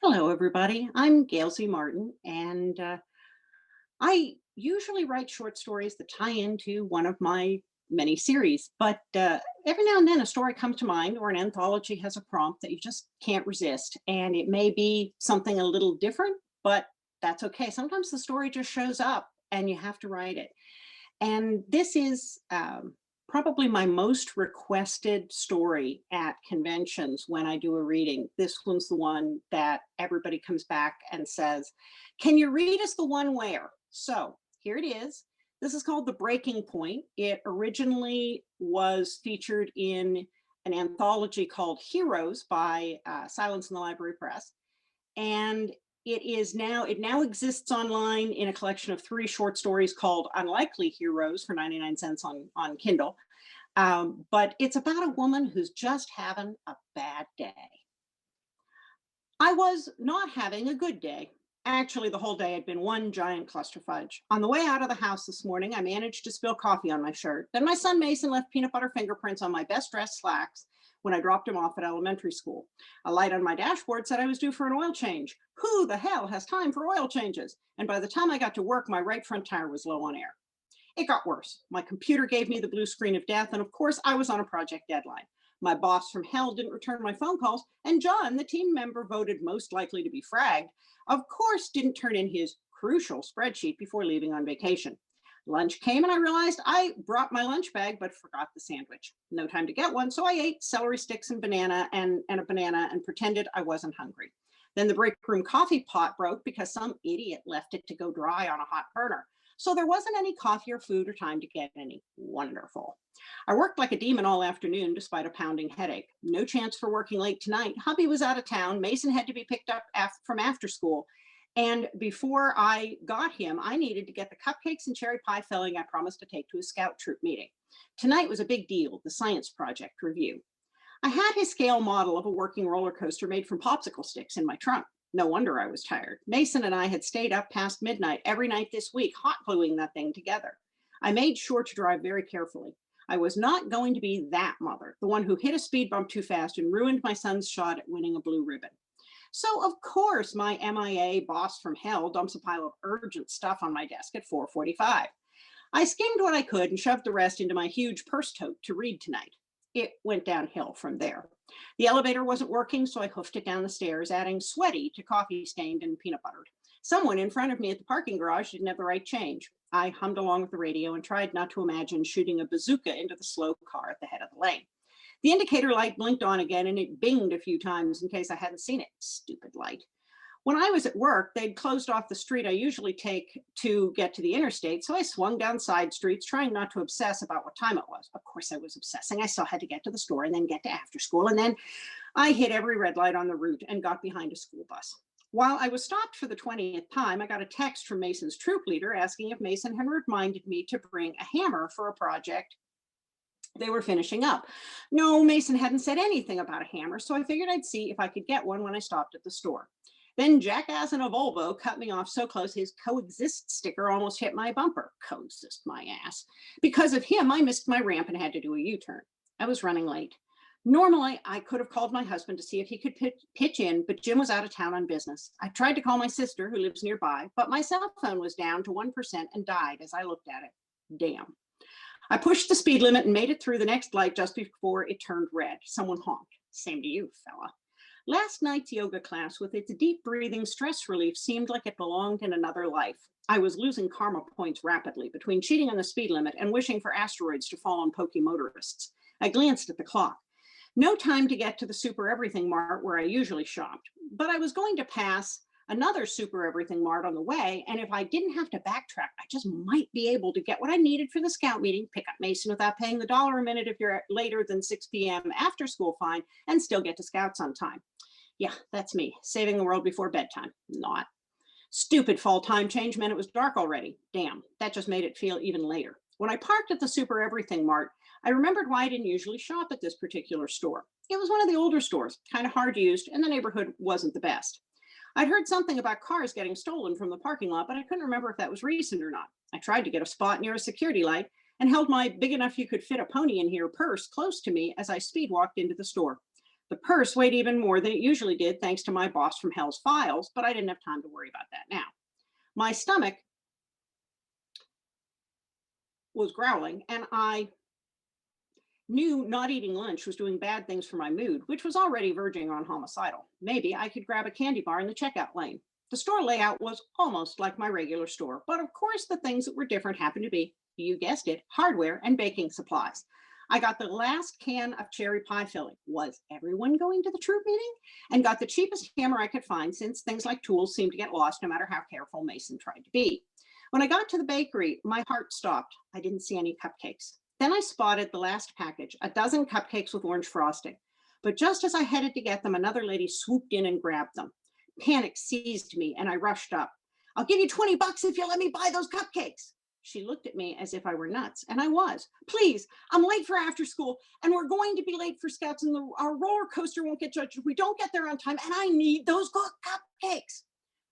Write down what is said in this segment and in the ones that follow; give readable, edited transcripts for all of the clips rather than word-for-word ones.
Hello, everybody. I'm Gail Z. Martin, and I usually write short stories that tie into one of my many series. But every now and then, a story comes to mind, or an anthology has a prompt that you just can't resist. And it may be something a little different, but that's okay. Sometimes the story just shows up and you have to write it. And this is probably my most requested story at conventions when I do a reading. This one's the one that everybody comes back and says, "Can you read us the one where?" So here it is. This is called The Breaking Point. It originally was featured in an anthology called Heroes by Silence in the Library Press. And it now exists online in a collection of three short stories called Unlikely Heroes for 99 cents on Kindle. But it's about a woman who's just having a bad day. I was not having a good day. Actually, the whole day had been one giant cluster fudge. On the way out of the house this morning, I managed to spill coffee on my shirt. Then my son Mason left peanut butter fingerprints on my best dressed slacks when I dropped him off at elementary school. A light on my dashboard said I was due for an oil change. Who the hell has time for oil changes? And by the time I got to work, my right front tire was low on air. It got worse. My computer gave me the blue screen of death, and of course, I was on a project deadline. My boss from hell didn't return my phone calls, and John, the team member voted most likely to be fragged, of course, didn't turn in his crucial spreadsheet before leaving on vacation. Lunch came, and I realized I brought my lunch bag but forgot the sandwich. No time to get one, so I ate celery sticks and a banana and pretended I wasn't hungry. Then the break room coffee pot broke because some idiot left it to go dry on a hot burner. So there wasn't any coffee or food or time to get any. Wonderful. I worked like a demon all afternoon despite a pounding headache. No chance for working late tonight. Hubby was out of town. Mason had to be picked up from after school. And before I got him, I needed to get the cupcakes and cherry pie filling I promised to take to a scout troop meeting. Tonight was a big deal, the science project review. I had his scale model of a working roller coaster made from popsicle sticks in my trunk. No wonder I was tired. Mason and I had stayed up past midnight every night this week, hot gluing that thing together. I made sure to drive very carefully. I was not going to be that mother, the one who hit a speed bump too fast and ruined my son's shot at winning a blue ribbon. So, of course, my MIA boss from hell dumps a pile of urgent stuff on my desk at 4:45. I skimmed what I could and shoved the rest into my huge purse tote to read tonight. It went downhill from there. The elevator wasn't working, so I hoofed it down the stairs, adding sweaty to coffee stained and peanut buttered. Someone in front of me at the parking garage didn't have the right change. I hummed along with the radio and tried not to imagine shooting a bazooka into the slow car at the head of the lane. The indicator light blinked on again and it binged a few times in case I hadn't seen it. Stupid light. When I was at work, they'd closed off the street I usually take to get to the interstate, so I swung down side streets, trying not to obsess about what time it was. Of course, I was obsessing. I still had to get to the store and then get to after school, and then I hit every red light on the route and got behind a school bus. While I was stopped for the 20th time, I got a text from Mason's troop leader asking if Mason had reminded me to bring a hammer for a project they were finishing up. No, Mason hadn't said anything about a hammer, so I figured I'd see if I could get one when I stopped at the store. Then jackass in a Volvo cut me off so close his coexist sticker almost hit my bumper. Coexist my ass. Because of him, I missed my ramp and had to do a U-turn. I was running late. Normally, I could have called my husband to see if he could pitch in, but Jim was out of town on business. I tried to call my sister, who lives nearby, but my cell phone was down to 1% and died as I looked at it. Damn. I pushed the speed limit and made it through the next light just before it turned red. Someone honked. Same to you, fella. Last night's yoga class, with its deep breathing stress relief, seemed like it belonged in another life. I was losing karma points rapidly between cheating on the speed limit and wishing for asteroids to fall on pokey motorists. I glanced at the clock. No time to get to the Super Everything Mart where I usually shopped, but I was going to pass another Super Everything Mart on the way, and if I didn't have to backtrack, I just might be able to get what I needed for the scout meeting, pick up Mason without paying the dollar a minute if you're later than 6 p.m. after school fine, and still get to scouts on time. Yeah, that's me, saving the world before bedtime. Not. Stupid fall time change meant it was dark already. Damn, that just made it feel even later. When I parked at the Super Everything Mart, I remembered why I didn't usually shop at this particular store. It was one of the older stores, kind of hard used, and the neighborhood wasn't the best. I'd heard something about cars getting stolen from the parking lot, but I couldn't remember if that was recent or not. I tried to get a spot near a security light and held my big enough you could fit a pony in here purse close to me as I speed walked into the store. The purse weighed even more than it usually did, thanks to my boss from hell's files, but I didn't have time to worry about that now. My stomach was growling, and I knew not eating lunch was doing bad things for my mood, which was already verging on homicidal. Maybe I could grab a candy bar in the checkout lane. The store layout was almost like my regular store, but of course the things that were different happened to be, you guessed it, hardware and baking supplies. I got the last can of cherry pie filling. Was everyone going to the troop meeting? And got the cheapest hammer I could find, since things like tools seemed to get lost no matter how careful Mason tried to be. When I got to the bakery, my heart stopped. I didn't see any cupcakes. Then I spotted the last package, a dozen cupcakes with orange frosting. But just as I headed to get them, another lady swooped in and grabbed them. Panic seized me and I rushed up. "I'll give you $20 if you let me buy those cupcakes." She looked at me as if I were nuts, and I was. "Please, I'm late for after school, and we're going to be late for scouts, and our roller coaster won't get judged if we don't get there on time, and I need those cupcakes."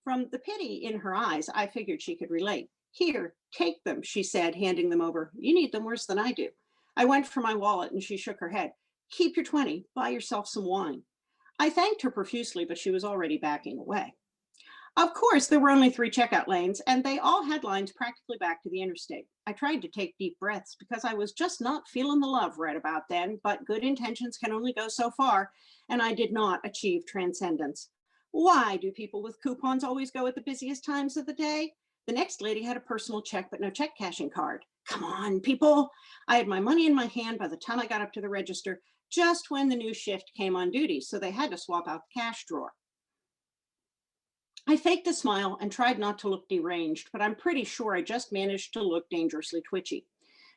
From the pity in her eyes, I figured she could relate. "Here, take them," she said, handing them over. "You need them worse than I do." I went for my wallet and she shook her head. "Keep your 20, buy yourself some wine." I thanked her profusely, but she was already backing away. Of course, there were only 3 checkout lanes, and they all had lines practically back to the interstate. I tried to take deep breaths because I was just not feeling the love right about then, but good intentions can only go so far, and I did not achieve transcendence. Why do people with coupons always go at the busiest times of the day? The next lady had a personal check, but no check cashing card. Come on, people. I had my money in my hand by the time I got up to the register, just when the new shift came on duty, so they had to swap out the cash drawer. I faked a smile and tried not to look deranged, but I'm pretty sure I just managed to look dangerously twitchy.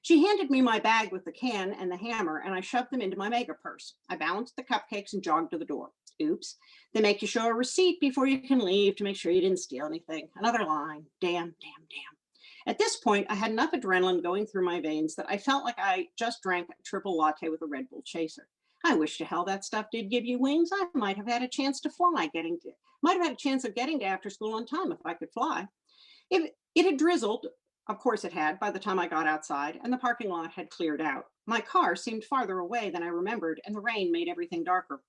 She handed me my bag with the can and the hammer, and I shoved them into my mega purse. I balanced the cupcakes and jogged to the door. Oops. They make you show a receipt before you can leave to make sure you didn't steal anything. Another line. Damn, damn, damn. At this point, I had enough adrenaline going through my veins that I felt like I just drank a triple latte with a Red Bull chaser. I wish to hell that stuff did give you wings. I might have had a chance to fly, might have had a chance of getting to after school on time if I could fly. If it had drizzled, of course it had, by the time I got outside, and the parking lot had cleared out. My car seemed farther away than I remembered, and the rain made everything darker.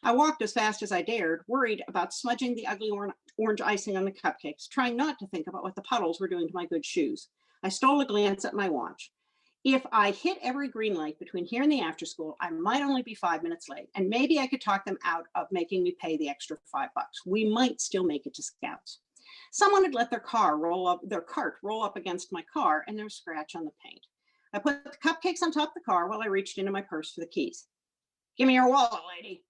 I walked as fast as I dared, worried about smudging the ugly orange icing on the cupcakes, trying not to think about what the puddles were doing to my good shoes. I stole a glance at my watch. If I hit every green light between here and the after school, I might only be 5 minutes late, and maybe I could talk them out of making me pay the extra $5. We might still make it to scouts. Someone had let their cart roll up against my car, and there was a scratch on the paint. I put the cupcakes on top of the car while I reached into my purse for the keys. "Give me your wallet, lady."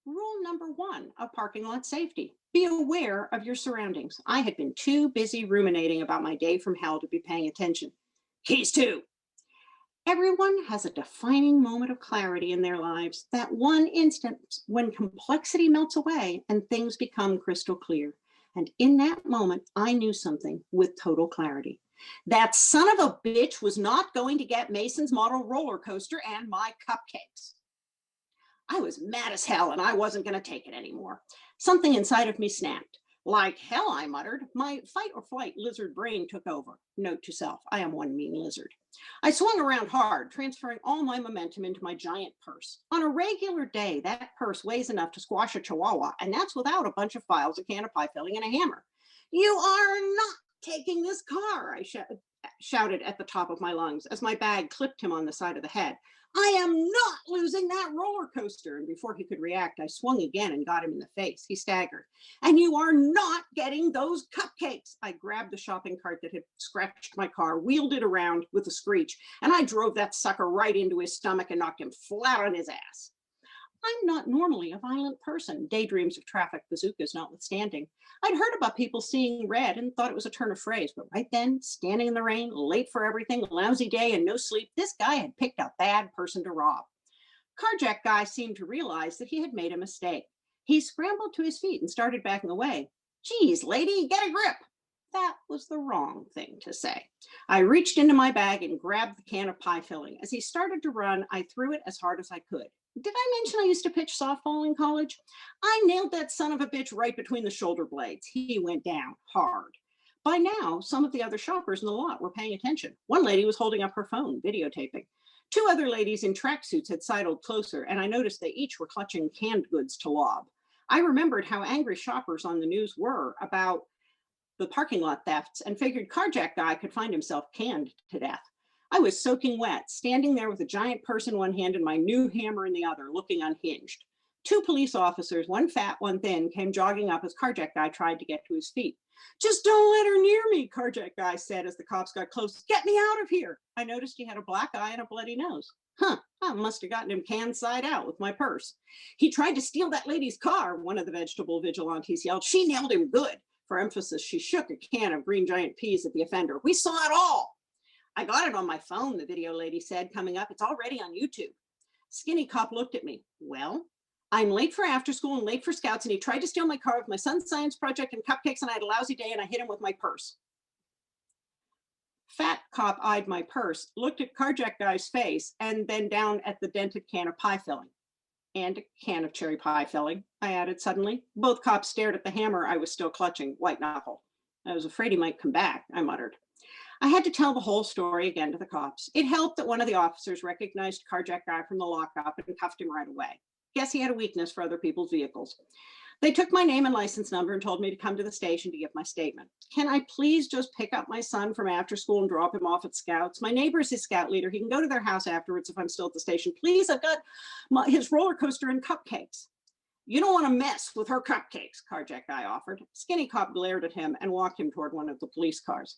Rule number 1 of parking lot safety: be aware of your surroundings. I had been too busy ruminating about my day from hell to be paying attention. "Keys too." Everyone has a defining moment of clarity in their lives, that one instant when complexity melts away and things become crystal clear. And in that moment, I knew something with total clarity. That son of a bitch was not going to get Mason's model roller coaster and my cupcakes. I was mad as hell and I wasn't going to take it anymore. Something inside of me snapped. "Like hell," I muttered. My fight or flight lizard brain took over. Note to self, I am one mean lizard. I swung around hard, transferring all my momentum into my giant purse. On a regular day, that purse weighs enough to squash a chihuahua, and that's without a bunch of files, a can of pie filling, and a hammer. "You are not taking this car," I shouted at the top of my lungs as my bag clipped him on the side of the head. "I am not losing that roller coaster." And before he could react, I swung again and got him in the face. He staggered. "And you are not getting those cupcakes." I grabbed the shopping cart that had scratched my car, wheeled it around with a screech, and I drove that sucker right into his stomach and knocked him flat on his ass. I'm not normally a violent person, daydreams of traffic bazookas notwithstanding. I'd heard about people seeing red and thought it was a turn of phrase, but right then, standing in the rain, late for everything, lousy day and no sleep, this guy had picked a bad person to rob. Carjack guy seemed to realize that he had made a mistake. He scrambled to his feet and started backing away. "Geez, lady, get a grip." That was the wrong thing to say. I reached into my bag and grabbed the can of pie filling. As he started to run, I threw it as hard as I could. Did I mention I used to pitch softball in college? I nailed that son of a bitch right between the shoulder blades. He went down hard. By now, some of the other shoppers in the lot were paying attention. One lady was holding up her phone, videotaping. Two other ladies in tracksuits had sidled closer, and I noticed they each were clutching canned goods to lob. I remembered how angry shoppers on the news were about the parking lot thefts and figured carjack guy could find himself canned to death. I was soaking wet, standing there with a giant purse in one hand and my new hammer in the other, looking unhinged. Two police officers, one fat, one thin, came jogging up as carjack guy tried to get to his feet. "Just don't let her near me," carjack guy said as the cops got close. "Get me out of here." I noticed he had a black eye and a bloody nose. I must have gotten him canned side out with my purse. "He tried to steal that lady's car," one of the vegetable vigilantes yelled. "She nailed him good." For emphasis, she shook a can of green giant peas at the offender. "We saw it all." "I got it on my phone," the video lady said, coming up. "It's already on YouTube." Skinny cop looked at me. "Well, I'm late for after school and late for scouts, and he tried to steal my car with my son's science project and cupcakes, and I had a lousy day, and I hit him with my purse." Fat cop eyed my purse, looked at carjack guy's face, and then down at the dented can of pie filling. "And a can of cherry pie filling," I added suddenly. Both cops stared at the hammer I was still clutching, white knuckle. "I was afraid he might come back," I muttered. I had to tell the whole story again to the cops. It helped that one of the officers recognized carjack guy from the lockup and cuffed him right away. Guess he had a weakness for other people's vehicles. They took my name and license number and told me to come to the station to give my statement. "Can I please just pick up my son from after school and drop him off at Scouts? My neighbor's his scout leader. He can go to their house afterwards if I'm still at the station. Please, I've got his roller coaster and cupcakes." "You don't want to mess with her cupcakes," carjack guy offered. Skinny cop glared at him and walked him toward one of the police cars.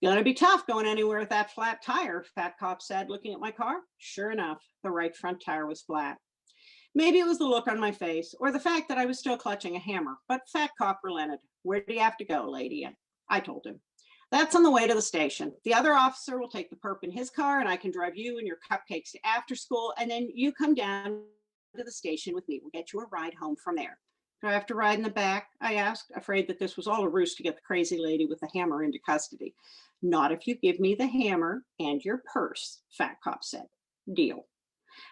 "Gonna be tough going anywhere with that flat tire," fat cop said, looking at my car. Sure enough, the right front tire was flat. Maybe it was the look on my face or the fact that I was still clutching a hammer, but fat cop relented. "Where do you have to go, lady?" I told him. "That's on the way to the station. The other officer will take the perp in his car and I can drive you and your cupcakes to after school, and then you come down to the station with me. We'll get you a ride home from there." "Do I have to ride in the back?" I asked, afraid that this was all a ruse to get the crazy lady with the hammer into custody. "Not if you give me the hammer and your purse," fat cop said. "Deal."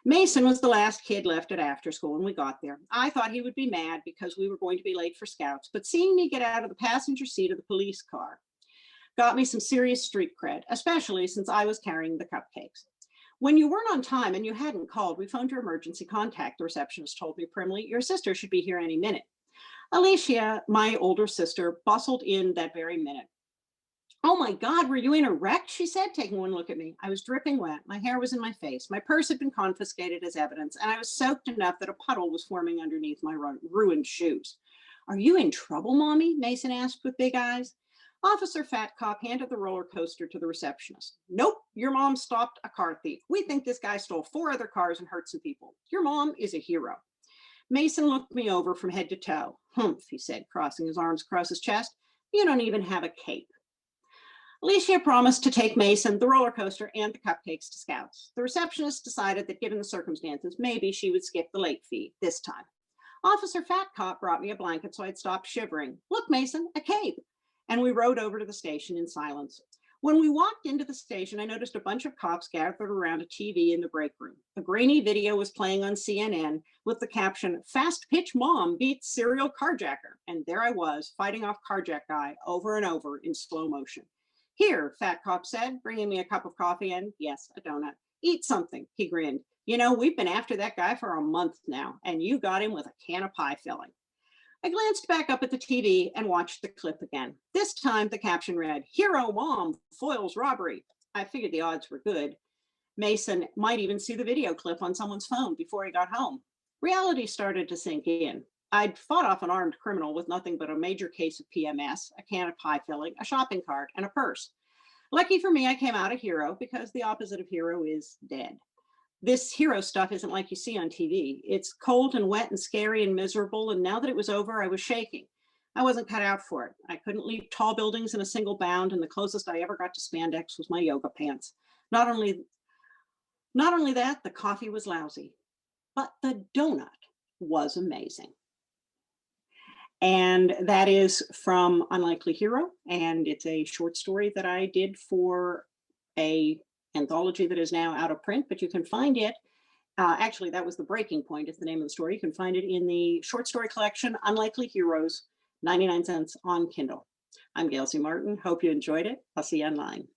Mason was the last kid left at after school when we got there. I thought he would be mad because we were going to be late for scouts, but seeing me get out of the passenger seat of the police car got me some serious street cred, especially since I was carrying the cupcakes. "When you weren't on time and you hadn't called, we phoned your emergency contact," the receptionist told me primly. "Your sister should be here any minute." Alicia, my older sister, bustled in that very minute. "Oh my God, were you in a wreck?" she said, taking one look at me. I was dripping wet. My hair was in my face. My purse had been confiscated as evidence, and I was soaked enough that a puddle was forming underneath my ruined shoes. "Are you in trouble, Mommy?" Mason asked with big eyes. Officer Fat Cop handed the roller coaster to the receptionist. "Nope, your mom stopped a car thief. We think this guy stole 4 other cars and hurt some people. Your mom is a hero." Mason looked me over from head to toe. "Humph," he said, crossing his arms across his chest. "You don't even have a cape." Alicia promised to take Mason, the roller coaster, and the cupcakes to Scouts. The receptionist decided that given the circumstances, maybe she would skip the late fee this time. Officer Fat Cop brought me a blanket so I'd stop shivering. "Look, Mason, a cape." And we rode over to the station in silence. When we walked into the station, I noticed a bunch of cops gathered around a TV in the break room. A grainy video was playing on CNN with the caption, "Fast Pitch Mom Beats Serial Carjacker." And there I was, fighting off carjack guy over and over in slow motion. "Here," Fat Cop said, bringing me a cup of coffee and, yes, a donut. "Eat something," he grinned. "You know, we've been after that guy for a month now, and you got him with a can of pie filling." I glanced back up at the TV and watched the clip again. This time the caption read, "Hero Mom Foils Robbery." I figured the odds were good. Mason might even see the video clip on someone's phone before he got home. Reality started to sink in. I'd fought off an armed criminal with nothing but a major case of PMS, a can of pie filling, a shopping cart, and a purse. Lucky for me, I came out a hero because the opposite of hero is dead. This hero stuff isn't like you see on TV. It's cold and wet and scary and miserable, and now that it was over, I was shaking. I wasn't cut out for it. I couldn't leap tall buildings in a single bound, and the closest I ever got to spandex was my yoga pants. Not only that, the coffee was lousy, but the donut was amazing. And that is from Unlikely Hero, and it's a short story that I did for a anthology that is now out of print, but you can find it. Actually, that was The Breaking Point is the name of the story. You can find it in the short story collection, Unlikely Heroes, 99 cents on Kindle. I'm Gail C. Martin. Hope you enjoyed it. I'll see you online.